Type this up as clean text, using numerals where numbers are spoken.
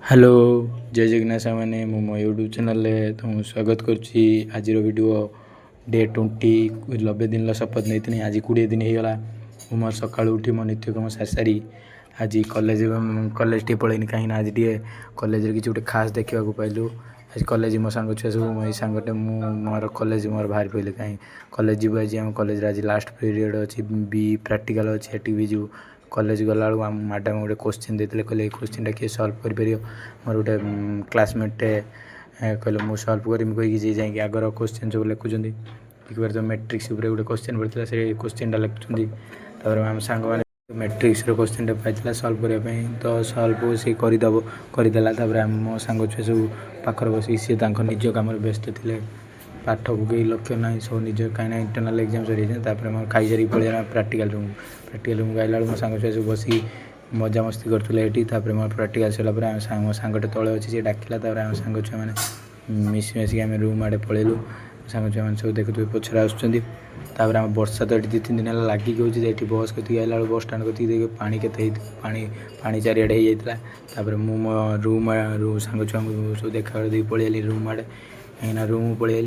Hello जय जगन्नाथ मैंने मो यूट्यूब चैनल तुम स्वागत करुच्ची। आज वीडियो डे 20 90 दिन शपथ नहीं आज 20 दिन होगा। मोर सका उठी मो नित्यकर्म सारी सारी आज कॉलेज टे पलैनी कहीं आज टे कॉलेज किसी गोटे खास देखा पाइलु। आज कॉलेज मो सांग छुआ सब मो सांगटे मोर कॉलेज मोर बाहर पड़े कहीं कॉलेज जीव आज आम कॉलेज आज लास्ट पीरियड अच्छी बी प्रैक्टिकल अच्छी भी जीव कॉलेज गला मैडम गोटे क्वेश्चन देते कहले क्वेश्चन किए सल्व कर मोर गोटे क्लासमेट कहले मुझे सल्व करमी कहीकि जाकि आगर क्वेश्चन सब लिखुं देखिए तो मैट्रिक्स गोटे क्वेश्चन पड़ता से क्वेश्चन लिखुं आम सांग मैंने मैट्रिक्स क्वेश्चन पाई सल्व करने तो सल्व सी करदेला मो सांग छुआ सब पाखर बस सी निज कम व्यस्त थे पाठ को कई लक्ष्य ना सब निज कहीं इंटरनाल एग्जाम सर मोर खाई सारी पड़े प्रैक्टिकल रूम गला मो सांग छुआ सब बस मजा मस्ती करते ये मोर प्रैक्टिकल सरला मो सांगटे तले अच्छी सी डाकिला आम सांग छुआ मैंने मिसी मिसिक आम रूम आड़े पलैलु सांग छुआ मैंने सब देखुए पचर आसुँच वर्षा तो ये 2-3 दिन लगिक होती बस कति आला बस स्टाण कति पानी के पानी चारिड़े हो जाता मो रूम सांग छुआ सब देखा पलि रूम आड़े कहीं रूम पलि